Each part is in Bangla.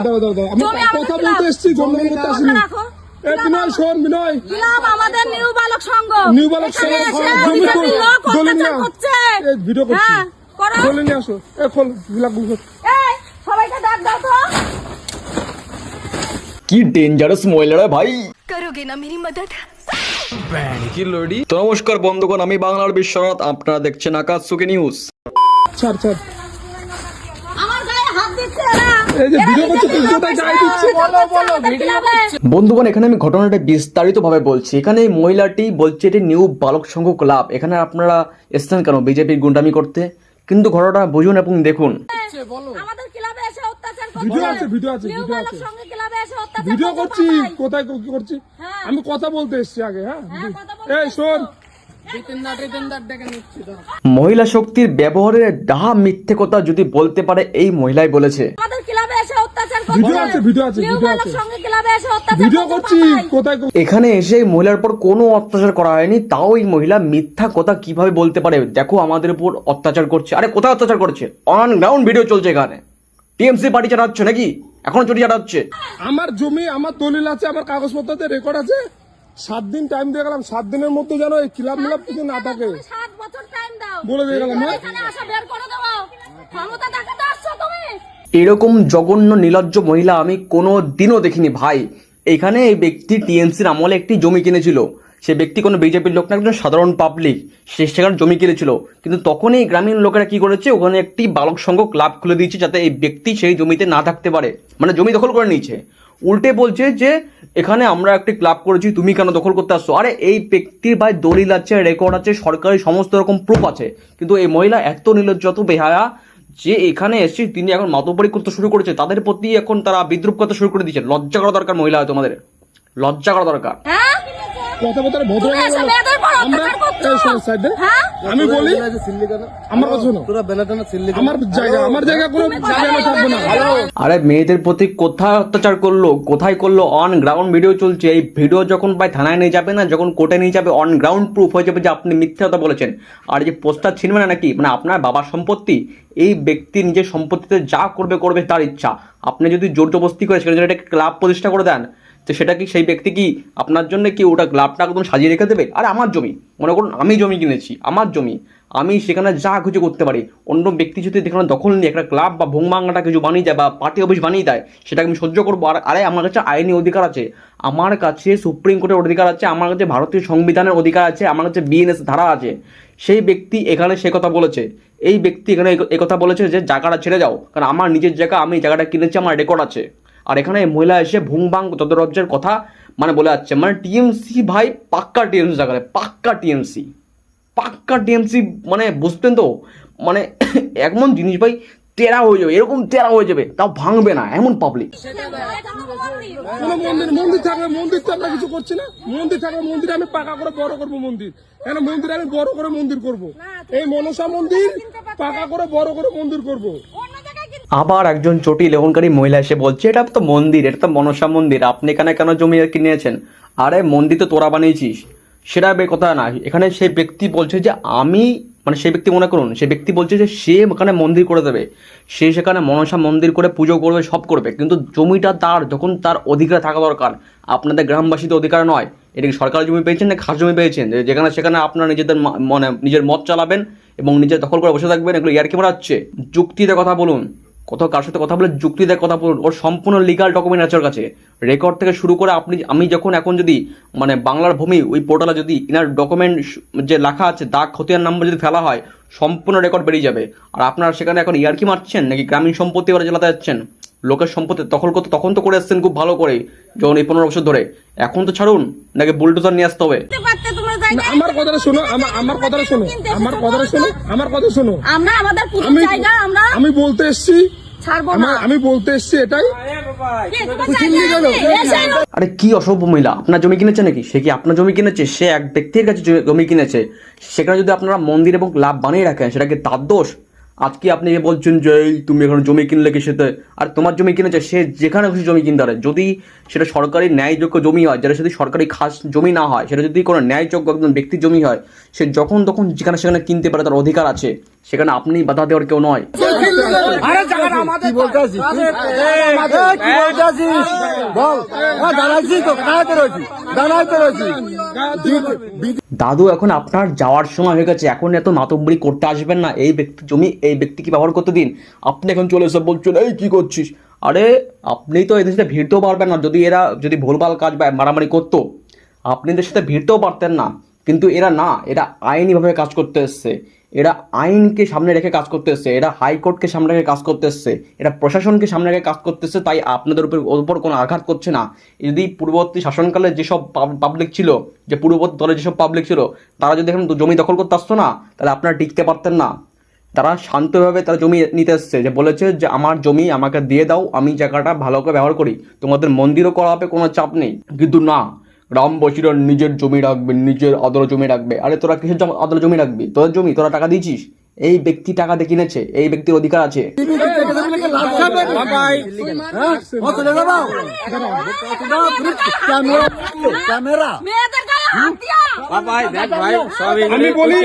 দাও দাও দাও আমি কথা বলতে এসেছি, জমি করতে আসিনি। এই বিনয় শোন, বিনয় ক্লাব আমাদের নিউ বালক সংঘ, নিউ বালক সংঘ জমি দলিল না, এই ভিডিও করছি, দলিল নিয়ে আসো। এই খোল বিলাগুলো খোল। এই সবাইকে ডাক দাও তো। কি ডেঞ্জারাস মহিলারা ভাই। करोगे ना मेरी मदद? তো নমস্কার বন্ধুগণ, আমি বাংলার বিশ্বনাথ, আপনারা দেখছেন আকাশ সুখী নিউজ। ছাড় ছাড়, আমার গায়ে হাত দিচ্ছে এরা। এই যে ভিডিও করছে, তুই কোথায় গায়ে দিচ্ছিস? বলো বলো ভিডিও করছে। বন্ধুগণ, এখানে আমি ঘটনাটা বিস্তারিত ভাবে বলছি। এখানে এই মহিলাটি বলছে এটি নিউ বালক সংঘ ক্লাব, এখানে আপনারা এসেছেন কেন বিজেপির গুন্ডামি করতে? কিন্তু ঘটনাটা বুঝুন এবং দেখুন। আমাদের ক্লাবে এসে অত্যাচার করছে। ভিডিও আছে, ভিডিও আছে, নিউ ভিডিও বালক আছে, সংঘ ক্লাবে এসে অত্যাচার ভিডিও করছে। করছি, কোথায় কি করছি হ্যাঁ। আমি কথা বলতে এসেছি আগে। হ্যাঁ কথা বলতে এই শোন, মহিলা শক্তির ব্যবহারের ডাহা মিথ্যে কথা যদি বলতে পারে এই মহিলাই বলেছে। আমাদের ক্লাবে এসে অত্যাচার করছে। ভিডিও আছে, ভিডিও আছে, নিউ ভিডিও বালক আছে, সংঘ ক্লাবে এসে অত্যাচার ভিডিও করছি, কোথায় এখানে এসে এই মহিলার পর কোনো অত্যাচার করা হয়নি, তাও এই মহিলা মিথ্যা কথা কিভাবে বলতে পারে? দেখো আমাদের উপর অত্যাচার করছে। আরে কোথায় অত্যাচার করছে? অন গ্রাউন্ড ভিডিও চলছে এখানে। টিএমসি পার্টি চালাচ্ছে নাকি? এখনো চুরি চালাচ্ছে। আমার জমি, আমার দলিল আছে, আমার কাগজপত্রতে রেকর্ড আছে। 7 দিন টাইম দিয়ে গেলাম, 7 দিনের মধ্যে যেন এই ক্লাব মিলাপ কিছু না থাকে 7 বছর টাইম দাও। বলে দিয়ে গেলাম। হ্যাঁ এখানে আসা বের করে দাও। ক্ষমতা দেখাতে আসছো তুমি। এরকম জঘন্য নির্লজ্জ মহিলা আমি কোনো দিনও দেখিনি ভাই। এখানে এই ব্যক্তি টিএমসির আমলে একটি জমি কিনেছিল। সে ব্যক্তি কোনো বিজেপির লোক না, একজন সাধারণ পাবলিক। সে সেখানে জমি কিনেছিল, কিন্তু তখন এই গ্রামীণ লোকেরা কি করেছে, ওখানে একটি বালক সংঘ ক্লাব খুলে দিয়েছে যাতে এই ব্যক্তি সেই জমিতে না থাকতে পারে, মানে জমি দখল করে নিয়েছে। উল্টে বলছে যে এখানে আমরা একটি ক্লাব করেছি, তুমি কেন দখল করতে আসছো? আরে এই ব্যক্তির ভাই দলিল আছে, রেকর্ড আছে, সরকারি সমস্ত রকম প্রুফ আছে, কিন্তু এই মহিলা এত নির্লজ্জ, এত বেহায়া যে এখানে এসে তিনি এখন মাতব্বরি করতে শুরু করেছে। তাদের প্রতি এখন তারা বিদ্রুপ করতে শুরু করে দিয়েছে। লজ্জা করা দরকার মহিলা, হয় তোমাদের লজ্জা করা দরকার। হ্যাঁ কথাবার্তা ভদ্র তুমি এসে মেয়েদের পর অত্যাচার করছো। এই শোন সাইডে, হ্যাঁ আমি বলি আমার কথা শোনো, আমার জায়গা কোনো জায়গা আমি থাকবো না। আরে মেয়েদের প্রতি কোথায় অত্যাচার করলো, কোথায় করলো? অন গ্রাউন্ড ভিডিও চলছে। এই ভিডিও যখন ভাই থানায় নিয়ে যাবে না, যখন কোর্টে নিয়ে যাবে, অন গ্রাউন্ড প্রুফ হয়ে যাবে যে আপনি মিথ্যা কথা বলেছেন। আর যে পোস্টার ছিনবে না নাকি, মানে আপনার বাবার সম্পত্তি, এই ব্যক্তি নিজের সম্পত্তিতে যা করবে করবে তার ইচ্ছা। আপনি যদি জোর জবরদস্তি করে সেখানে একটা ক্লাব প্রতিষ্ঠা করে দেন, তো সেটা কি সেই ব্যক্তি কি আপনার জন্য কি ওটা ক্লাবটা একদম সাজিয়ে রেখে দেবে? আরে আমার জমি, মনে করুন আমি জমি কিনেছি, আমার জমি, আমি সেখানে যা কিছু করতে পারি। অন্য ব্যক্তি যদি সেখানে দখল নিয়ে একটা ক্লাব বা ভোংবাংটা কিছু বানিয়ে দেয় বা পার্টি অফিস বানিয়ে দেয়, সেটাকে আমি সহ্য করবো? আর আরে আমার কাছে আইনি অধিকার আছে, আমার কাছে সুপ্রিম কোর্টের অধিকার আছে, আমার কাছে ভারতীয় সংবিধানের অধিকার আছে, আমার কাছে বিএনএস ধারা আছে। সেই ব্যক্তি এখানে সে কথা বলেছে, এই ব্যক্তি এখানে এই কথা বলেছে যে জায়গাটা ছেড়ে যাও, কারণ আমার নিজের জায়গা, আমি জায়গাটা কিনেছি, আমার রেকর্ড আছে। আর এখানে মহিলা এসে ভুংবাং তদরজ্জের কথা মানে বলে যাচ্ছে, মানে টিএমসি ভাই পাক্কা টিএমসি জায়গায়, পাক্কা টিএমসি, পাক্কা টিএমসি, মানে বুঝতেন তো? মানে এমন জিনিস ভাই টেরা হয়ে যাবে, এরকম টেরা হয়ে যাবে, তাও ভাঙবে না এমন পাবলিক। কোনো মন্দির থাকলে, মন্দির তো আমরা কিছু করছি না। মন্দির থাকলে মন্দির আমি পাকা করে বড় করবো মন্দির, কেন মন্দির আমি বড় করে মন্দির করব। এই মনসা মন্দির পাকা করে বড় করে মন্দির করব। আবার একজন চটি লেখনকারী মহিলা এসে বলছে এটা তো মন্দির, এটা তো মনসা মন্দির, আপনি এখানে কেন জমি কিনেছেন? আরে মন্দির তো তোরা বানিয়েছিস, সেটা কথা না। এখানে সেই ব্যক্তি বলছে যে আমি, মানে সেই ব্যক্তি মনে করুন, সেই ব্যক্তি বলছে যে সে ওখানে মন্দির করে দেবে, সে সেখানে মনসা মন্দির করে পুজো করবে, সব করবে, কিন্তু জমিটা তার, যখন তার অধিকার থাকা দরকার। আপনাদের গ্রামবাসীদের অধিকার নয়, এটা কি সরকারি জমি পেয়েছেন না খাস জমি পেয়েছেন? যেখানে সেখানে আপনারা নিজেদের মানে নিজের মত চালাবেন এবং নিজের দখল করে বসে থাকবেন, এগুলো ইয়ার্কি মারাচ্ছে। যুক্তিতে কথা বলুন, কোথাও কার সাথে কথা বলে যুক্তিতে কথা বলুন। ওর সম্পূর্ণ লিগাল ডকুমেন্ট আছে ওর কাছে, রেকর্ড থেকে শুরু করে আমি যখন এখন যদি মানে বাংলার ভূমি ওই পোর্টালে যদি ইনার ডকুমেন্ট যে লেখা আছে, দাগ খতিয়ান নাম্বার যদি ফেলা হয়, সম্পূর্ণ রেকর্ড বেরিয়ে যাবে। আর আপনারা সেখানে এখন ইয়ার্কি মারছেন নাকি গ্রামীণ সম্পত্তি ওরা জেলাতে যাচ্ছেন? লোকের সম্পত্তি দখল করতে তখন তো করে আসছেন খুব ভালো করে, যখন এই 15 বছর ধরে। এখন তো ছাড়ুন, নাকি বুলডোজার নিয়ে আসতে হবে? আমার কথাটা শোনো, আমার কথাটা শোনো, আমার কথাটা শোনো, আমার কথা শোনো। আমরা আমাদের পুরো জায়গা আমরা আমি বলতে এসেছি, ছাড়বো না। আমি বলতে এসেছি এটাই। আরে কি অসভ্য মহিলা! আপনার জমি কিনেছে নাকি? সে কি আপনার জমি কিনেছে? সে এক ব্যক্তির কাছে জমি কিনেছে। সেখানে যদি আপনারা মন্দির এবং ক্লাব বানিয়ে রাখেন, সেটা কি তার দোষ? আজকে আপনি বলছেন যে এই তুমি এখন জমি কিনলে কিসেতে, আর তোমার জমি কিনেছে সে যেখানে খুশি জমি কিনতে পারে, যদি সেটা সরকারি ন্যায়যোগ্য জমি হয়, যেটা যদি সরকারি খাস জমি না হয়, সেটা যদি কোনো ন্যায়যোগ্য একজন ব্যক্তির জমি হয়, সে যখন তখন যেখানে সেখানে কিনতে পারে, তার অধিকার আছে, সেখানে আপনি বাধা দেওয়ার কেউ নয়। আরে জায়গাটা আমাদের কি বলতে আছিস কি বলতে আছিস বল দাঁড়াইছি তো দাঁড়াইতে রয়েছি দাদু এখন আপনার যাওয়ার সময় হয়ে গেছে, এখন এত মাতব্বরি করতে আসবেন না। এই ব্যক্তি জমি এই ব্যক্তিকে ব্যবহার করতে দিন। আপনি এখন চলে এসে বলছেন এই কি করছিস, আরে আপনি তো এদের সাথে ভিড়তেও পারবেন না। যদি ভুলভাল কাজ বা মারামারি করতো আপনি এদের সাথে ভিড়তেও পারতেন না, কিন্তু এরা না, এরা আইনিভাবে কাজ করতে এসছে, এরা আইনকে সামনে রেখে কাজ করতে এসছে, এরা হাইকোর্টকে সামনে রেখে কাজ করতে এসছে, এরা প্রশাসনকে সামনে রেখে কাজ করতে এসছে, তাই আপনাদের উপর কোনো আঘাত করছে না। যদি পূর্ববর্তী শাসনকালে যেসব পাবলিক ছিল, যে পূর্ববর্তী দলে যেসব পাবলিক ছিল, তারা যদি এখন জমি দখল করতে আসতো না, তাহলে আপনারা টিকতে পারতেন না। তারা শান্তভাবে তারা জমি নিতে এসছে, যে বলেছে যে আমার জমি আমাকে দিয়ে দাও, আমি জায়গাটা ভালো করে ব্যবহার করি, তোমাদের মন্দিরও করা হবে, কোনো চাপ নেই। কিন্তু না, গ্রামবাসীরা নিজের জমি রাখবে, নিজের আদর জমি রাখবে। আরে তোরা কিসের আদর জমি রাখবি? তোদের জমি তোরা টাকা দিয়েছিস, এই ব্যক্তি টাকা দিয়ে কিনেছে, এই ব্যক্তির অধিকার আছে। ক্যামেরা মেয়েদের গায়ে হাত দিয়া আমি বলি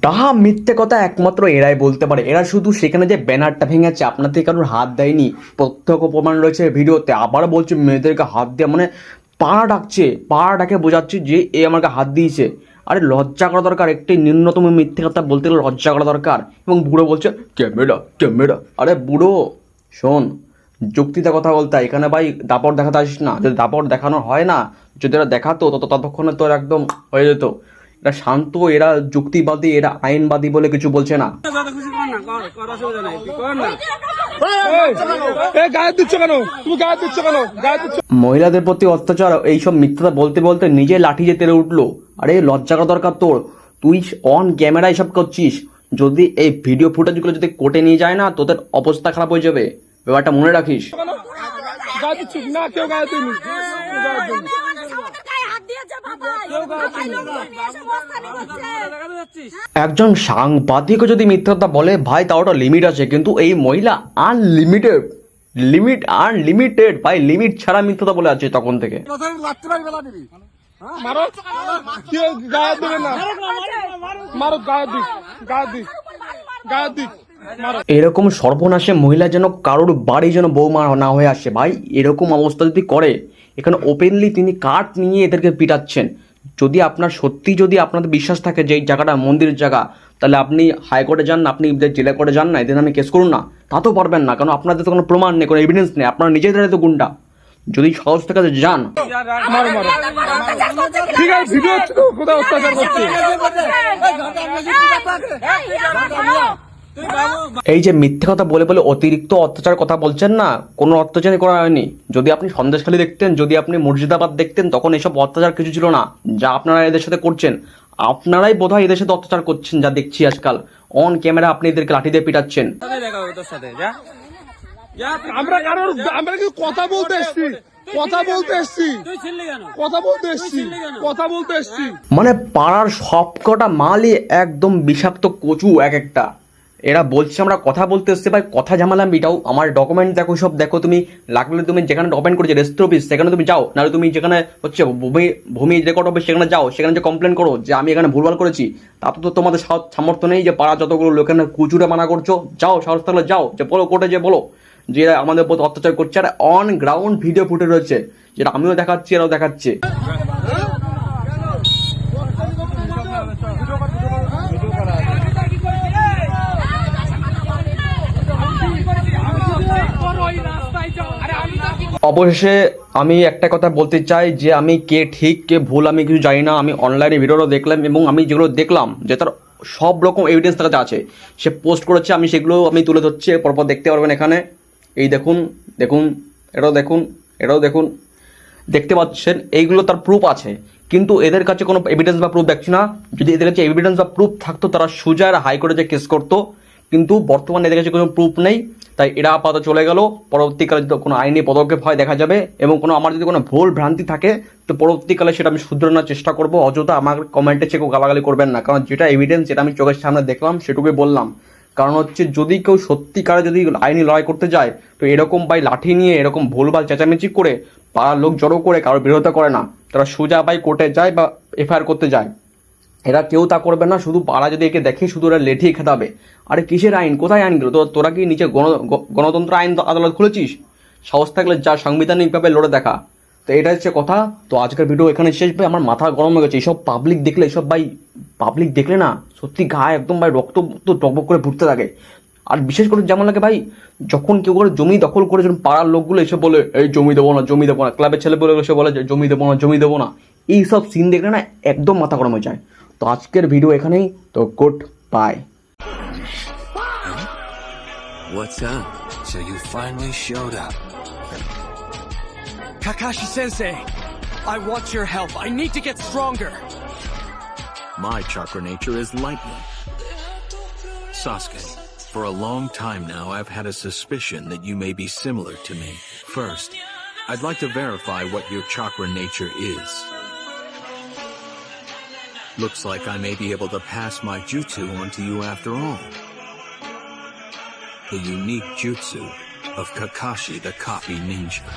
ডাহা মিথ্যে কথা একমাত্র এরাই বলতে পারে। এরা শুধু সেখানে যে ব্যানারটা ভেঙেছে, আপনার থেকে কারোর হাত দেয়নি, প্রত্যক্ষ প্রমাণ রয়েছে ভিডিওতে। আবার বলছে মেয়েদেরকে হাত দেওয়া, মানে পা ডাকে বোঝাচ্ছে যে এ আমাকে হাত দিয়েছে। আরে লজ্জা করা দরকার, একটি ন্যূনতম মিথ্যে কথা বলতে গেলে লজ্জা করা দরকার। এবং বুড়ো বলছে ক্যামেরা। আরে বুড়ো শোন, যুক্তিতে কথা বলতে হয়, এখানে ভাই দাপট দেখাতে আসিস না। যদি দাপট দেখানো হয় না, যদি এরা দেখাতো ততক্ষণে তোর একদম হয়ে যেত। এরা শান্ত, এরা যুক্তিবাদী, এরা আইনবাদী বলে কিছু বলছে না। গায়ে দিচ্ছ কেন? তুমি গায়ে দিচ্ছ কেন? গায়ে দিচ্ছ মহিলাদের প্রতি অত্যাচার, এইসব মিথ্যাটা বলতে বলতে নিজে লাঠি যে তেলে উঠলো। আরে লজ্জা করা দরকার তোর, তুই অন ক্যামেরা এসব করছিস। যদি এই ভিডিও ফুটেজগুলো যদি কোর্টে নিয়ে যায় না, তোদের অবস্থা খারাপ হয়ে যাবে, ব্যাপারটা মনে রাখিস। কেন? গায়ে দিচ্ছ না? কেউ গায়ে দিইনি, কেউ গায়ে দিইনি। গায়ে হাত দিয়েছে বাবা। আমার লোক নিয়ে এসে বস্তানি করছে। একজন সাংবাদিকও যদি মিথ্যা কথা বলে ভাই, তাও একটা লিমিট আছে। কিন্তু এই মহিলা আনলিমিটেড ভাই, লিমিট ছাড়া মিথ্যা কথা বলে আছে তখন থেকে। বেলা দিবি মারো, কেউ গায়ে দেবে না, মারো, গায়ে দিক, মারো। এরকম সর্বনাশে মহিলা যেন কারোর বাড়ি যেন বৌমা না হয়ে আসে ভাই। এরকম অবস্থা যদি করে, এখানে ওপেনলি তিনি কাঠ নিয়ে এদেরকে পিটাচ্ছেন। যদি আপনার সত্যি যদি আপনাদের বিশ্বাস থাকে যে এই জায়গাটা মন্দিরের জায়গা, তাহলে আপনি হাইকোর্টে যান না, আপনি জেলা কোর্টে যান না, এদের নামে কেস করুন না। তা তো পারবেন না, কারণ আপনাদের তো কোনো প্রমাণ নেই, কোনো এভিডেন্স নেই, আপনারা নিজেদের তো গুন্ডা। যদি সহজ থেকে যান, মারো। ঠিক আছে, ভিডিও হচ্ছে তো, কোথাও অত্যাচার করছে। এই যে মিথ্যে কথা বলে বলে অতিরিক্ত অত্যাচার কথা বলছেন না, কোনো অত্যাচারই করা হয়নি। যদি আপনি সন্দেশখালী দেখতেন, যদি আপনি মুর্শিদাবাদ দেখতেন, তখন এসব অত্যাচার কিছু ছিল না যা আপনারা এদের সাথে করছেন। আপনারাই বোধহয় এদের সাথে অত্যাচার করছেন, যা দেখছি আজকাল অন ক্যামেরা আপনি এদেরকে লাঠি দিয়ে পিটাচ্ছেন। আমরা কি কথা বলতে এসছি, মানে পাড়ার সবকটা মালই একদম বিষাক্ত কচু এক একটা। এরা বলছে আমরা কথা বলতে এসছি, ভাই কথা ঝামেলা মিটাও, আমার ডকুমেন্ট দেখো, সব দেখো। তুমি লাগলে তুমি যেখানে ডকুমেন্ট করেছো রেজিস্ট্রি অফিস, সেখানে তুমি যাও, নাহলে তুমি যেখানে হচ্ছে ভূমি রেকর্ড অফিস, সেখানে যাও, সেখানে যে কমপ্লেন করো যে আমি এখানে ভুলভাল করেছি। তাতে তো তোমাদের সামর্থ্য নেই যে পাড়া যতগুলো লোকের কুচুরে মানা করছো। যাও, সাহস থাকলে যাও, যে বলো কোর্টে, যে বলো যে এরা আমাদের প্রতি অত্যাচার করছে। আর অন গ্রাউন্ড ভিডিও ফুটে রয়েছে, যেটা আমিও দেখাচ্ছি, এরাও দেখাচ্ছে। অবশেষে আমি একটা কথা বলতে চাই যে আমি কে ঠিক কে ভুল আমি কিছু জানি না। আমি অনলাইনে ভিডিওটা দেখলাম এবং আমি যেগুলো দেখলাম যে তার সব রকম এভিডেন্স তার কাছে আছে, সে পোস্ট করেছে, আমি সেগুলো আমি তুলে ধরছি, পরপর দেখতে পারবেন এখানে। এই দেখুন, এটাও দেখুন, দেখতে পাচ্ছেন, এইগুলো তার প্রুফ আছে। কিন্তু এদের কাছে কোনো এভিডেন্স বা প্রুফ দেখছি না। যদি এদের কাছে এভিডেন্স বা প্রুফ থাকতো, তারা সোজা হাইকোর্টে যে কেস করতো। কিন্তু বর্তমানে এদের কাছে কোনো প্রুফ নেই, তাই এরা আপাতত চলে গেল। পরবর্তীকালে যদি কোনো আইনি পদক্ষেপ হয় দেখা যাবে, এবং আমার যদি কোনো ভুল ভ্রান্তি থাকে তো পরবর্তীকালে সেটা আমি শুধরানোর চেষ্টা করবো। অযথা আমার কমেন্টে চেকেও গালাগালি করবেন না, কারণ যেটা এভিডেন্স, যেটা আমি চোখের সামনে দেখলাম সেটুকুই বললাম। কারণ হচ্ছে যদি কেউ সত্যিকারে যদি আইনি লড়াই করতে যায় তো এরকম ভাই লাঠি নিয়ে এরকম ভুলভাল চেঁচামেচি করে পাড়ার লোক জড়ো করে কারোর বিরোধিতা করে না, তারা সোজা ভাই কোর্টে যায় বা এফআইআর করতে যায়। এরা কেউ তা করবে না, শুধু পাড়া যদি একে দেখে শুধু ওরা লেঠিয়ে খেতাবে। আরে কিসের আইন, কোথায় আইন গেল? তোরা কি নিচে গণতন্ত্র আইন আদালত খুলেছিস? সাহস থাকলে যা সাংবিধানিকভাবে লড়ে দেখা। তো এটা হচ্ছে কথা। তো আজকের ভিডিও এখানে শেষ ভাই, আমার মাথা গরম হয়ে গেছে। এইসব পাবলিক দেখলে, এইসব ভাই পাবলিক দেখলে না সত্যি গায়ে একদম ভাই রক্ত টকবক করে ফুটতে থাকে। আর বিশেষ করে যেমন লাগে ভাই, যখন কেউ করে জমি দখল করে যখন পাড়ার লোকগুলো এসে বলে এই জমি দেবো না, জমি দেবো না, ক্লাবের ছেলে বলে এসে বলে যে জমি দেবো না, জমি দেবো না, এইসব সিন দেখলে না একদম মাথা গরম হয়ে যায়। তো আজকের ভিডিও এখানেই। তো good bye. What's up? So you finally showed up. Kakashi-sensei, I want your help. I need to get stronger. My chakra nature is lightning. Sasuke, for a long time now I've had a suspicion that you may be similar to me. First, I'd like to verify what your chakra nature is. Looks like I may be able to pass my jutsu on to you after all. The unique jutsu of Kakashi the Copy Ninja.